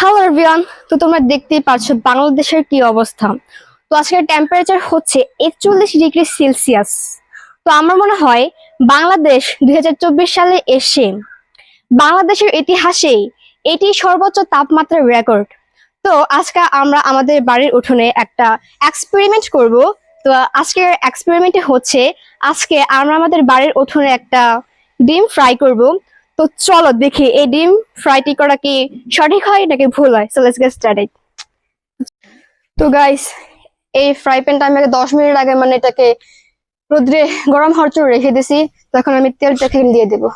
Hello everyone, তো তোমরা দেখতেই পাচ্ছ বাংলাদেশের কি অবস্থা। তো আজকের টেম্পারেচার হচ্ছে 41 ডিগ্রি সেলসিয়াস। তো আমার মনে হয় বাংলাদেশ 2024 সালে এসে বাংলাদেশের ইতিহাসে এটি সর্বোচ্চ তাপমাত্রার রেকর্ড। তো আজকে আমরা আমাদের বাড়ির উঠোনে একটা এক্সপেরিমেন্ট করব। তো আজকের এক্সপেরিমেন্টে হচ্ছে আজকে আমরা আমাদের বাড়ির উঠোনে একটা ডিম ফ্রাই করব। তো চলো দেখি এই ডিম ফ্রাইটি করা কি সঠিক হয় নাকি ভুল হয়। So let's get started. তো গাইস, এই ফ্রাই প্যানটা আমি আগে 10 মিনিট আগে এটাকে রোদ্রে গরম হওয়ার জন্য রেখে দিছি। তখন আমি তেলটাকে দিয়ে দেবো।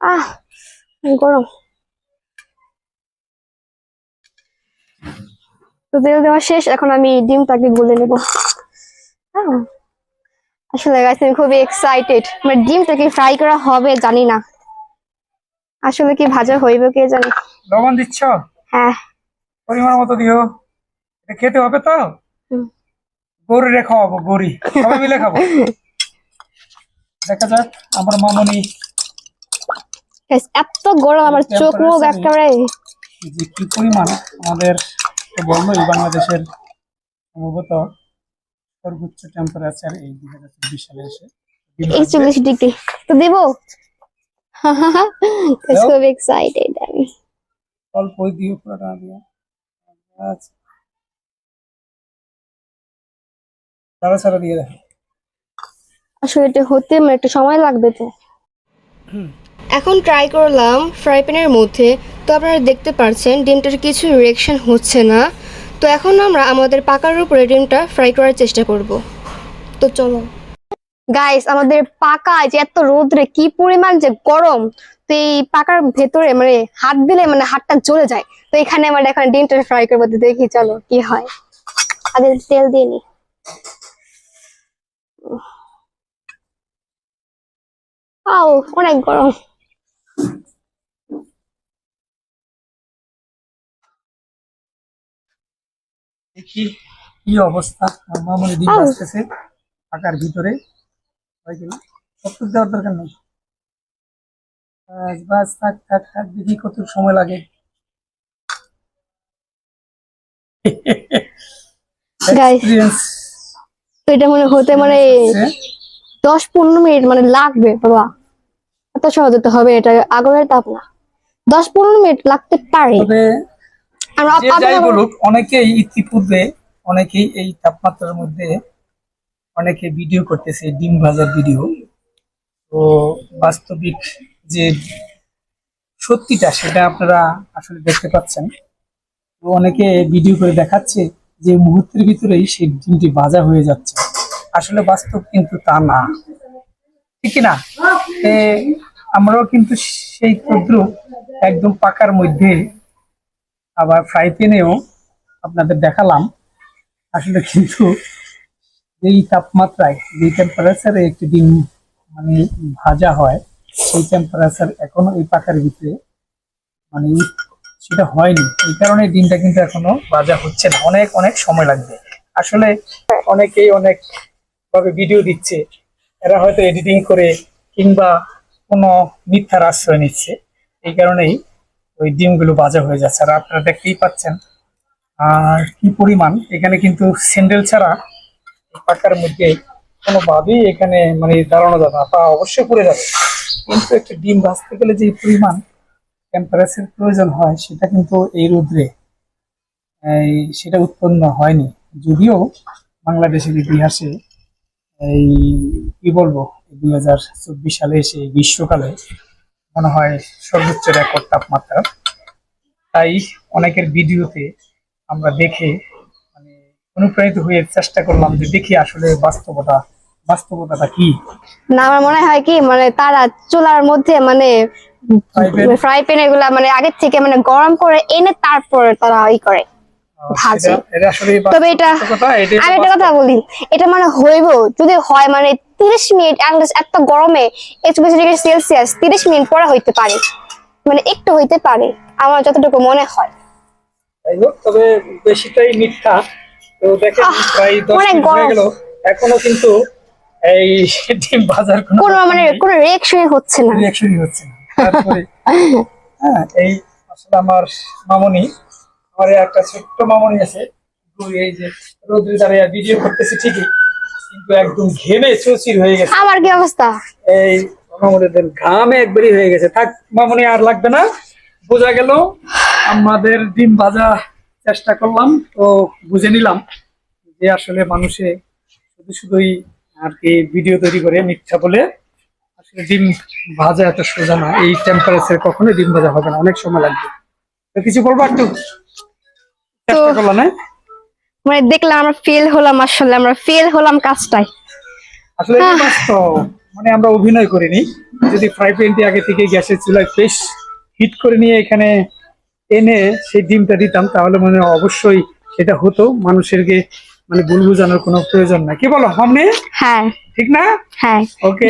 আহ গরম। তো তেল দেওয়া শেষ, এখন আমি ডিমটাকে গুলে নেবো। আসলে গাইস আমি খুবই এক্সাইটেড, ডিমটাকে ফ্রাই করা হবে জানি না, আসলে কি ভাজা হইবে কে জানে। লবণ দিচ্ছ? হ্যাঁ, পরিমাণ মতো দিও। এটা খেতে হবে তো? গরু রে খাওয়াবো, গরি সবাই মিলে খাবো। দেখা যাক আমার মামনি guys, এত গরম আমার চোখ মুখ একেবারে। যে কি পরিমাণ আমাদের বললোই বাংলাদেশের সম্ভবত সর্বোচ্চ টেম্পারেচার এই 2024 সালে এসে 41 ডিগ্রি। তো দেবো। খুব এক্সাইটেড আমি। অল্পই দিও, পুরোটা দিও। আচ্ছা, ছাড়া দিয়ে দেখো। আসলে এটা হতে একটু সময় লাগবে তো। এখন ট্রাই করলাম ফ্রাই প্যানের মধ্যে। তো আপনারা দেখতে পাচ্ছেন ডিমটার কিছু রিঅ্যাকশন হচ্ছে না। তো এখন আমরা আমাদের পাকার উপরে ডিমটা ফ্রাই করার চেষ্টা করব। তো চলো গাইস, আমাদের পাকা যে এত রোদ্রে কি পরিমাণ যে গরম। তো এই পাকার ভেতরে হাত দিলে হাতটা জ্বলে যায়। তো এখানে আমরা এখন ডিমটা ফ্রাই করবো। তো দেখি চলো কি হয়। আগে তেল দিয়ে নি। আও অনেক গরম। দেখি কি অবস্থা। আমার মামনি ডিম ভাজতেছে পাকার ভিতরে। হয় কিনা সব দেওয়ার দরকার নেই। বাস থাক থাক থাক, দেখি কত সময় লাগে। এক্সপিরিয়েন্স তো এটা হতে 10-15 মিনিট লাগবে বাবা। এত সহজ হতে হবে, এটা আগুনের তাপ না। 10-15 মিনিট লাগতে পারে। তবে যে যাই বলুক, অনেকেই ইতিপূর্বে অনেকেই এই তাপমাত্রার মধ্যে অনেকে ভিডিও করতেছে, ডিম ভাজার ভিডিও। তো বাস্তবিক যে সত্যিটা সেটা আপনারা আসলে দেখতে পাচ্ছেন। তো অনেকে ভিডিও করে দেখাচ্ছে যে মুহূর্তের ভিতরেই সেই ডিমটি ভাজা হয়ে যাচ্ছে। আসলে বাস্তব কিন্তু তা না, ঠিক না? আমরাও কিন্তু সেই তদ্রুপ একদম পাকার মধ্যে আবার ফ্রাই প্যানেও আপনাদের দেখালাম। আসলে কিন্তু যেই তাপমাত্রায়, যেই টেম্পারেচারে একটি ডিম ভাজা হয়, সেই টেম্পারেচার এখনো এই পাকার ভিতরে মানে সেটা হয়নি। এই কারণে ডিমটা কিন্তু এখনো ভাজা হচ্ছে না, অনেক অনেক সময় লাগবে। আসলে অনেকেই অনেক ভাবে ভিডিও দিচ্ছে, এরা হয়তো এডিটিং করে কিংবা কোনো মিথ্যার আশ্রয় নিচ্ছে। এই কারণেই ওই ডিমগুলো ভাজা হয়ে যাচ্ছে। আর আপনারা দেখতেই পাচ্ছেন আর কি পরিমাণ। এখানে কিন্তু স্যান্ডেল ছাড়া পাকার মধ্যে কোনোভাবেই এখানে দাঁড়ানো যাবে না, পা অবশ্যই পড়ে যাবে। কিন্তু একটা ডিম ভাজতে গেলে যে পরিমাণ টেম্পারেচার প্রয়োজন হয় সেটা কিন্তু এই রোদ্রে সেটা উৎপন্ন হয়নি। যদিও বাংলাদেশের ইতিহাসে এই কি বলবো, 2024 সালে এসে গ্রীষ্মকালে মনে হয় সর্বোচ্চ রেকর্ড তাপমাত্রা। তাই অনেকের ভিডিওতে আমরা দেখে অনুপ্রাণিত হয়ে চেষ্টা করলাম যে দেখি আসলে বাস্তবতাটা কি। না, আমার মনে হয় কি তারা চুলার মধ্যে ফ্রাই প্যান এগুলা আগের থেকে গরম করে এনে তারপরে তারা করে ভাজে। তবে এটা আমি একটা কথা বলি, এটা হইব যদি হয় 30 মিনিট এত গরমে 41 ডিগ্রি সেলসিয়াস 30 মিনিট পরে হইতে পারে, একটু হইতে পারে আমার যতটুকু মনে হয়। যাই হোক, তবে বেশিটাই মিথ্যা। তো দেখেন প্রায় 10 অনেক মিনিট হয়ে গরম। গেল, এখনো কিন্তু এই ডিম ভাজার কোনো রিয়েকশনই হচ্ছে না। রিয়াকশনই হচ্ছে না। তারপরে হ্যাঁ, এই আসলে আমার মামনি, আমার এই একটা ছোট্ট মামনি আছে, এই যে রোদ্রে দাঁড়িয়ে ভিডিও করতেছে ঠিকই, কিন্তু একদম ঘেমে চৌচির হয়ে গেছে। আমার কি অবস্থা? এই মামনিদের ঘামে একবারই হয়ে গেছে। থাক মামনি, আর লাগবে না, বোঝা গেল। আমাদের ডিম ভাজা চেষ্টা করলাম, তো বুঝে নিলাম যে আসলে মানুষে শুধুই আর কি ভিডিও তৈরি করে মিথ্যা বলে। আসলে ডিম ভাজা এত সোজা না, এই টেম্পারেচার কখনোই ডিম ভাজা হবে না, অনেক সময় লাগবে। তো কিছু বলবো একটু, চেষ্টা করলাম না? দেখলাম আমরা ফেল হলাম, আসলে আমরা ফেল হলাম কাজটাই। আসলে এটা বাস্তব, মানে আমরা অভিনয় করিনি। যদি ফ্রাই প্যানটি আগে থেকে গ্যাসের চুলায় বেশ হিট করে নিয়ে এখানে এনে সেই ডিমটা দিতাম, তাহলে মানে অবশ্যই সেটা হতো। মানুষেরকে মানে ভুল বোঝানোর কোনো প্রয়োজন নাই, কি বলো মামনি? হ্যাঁ, ঠিক না? হ্যাঁ। ওকে।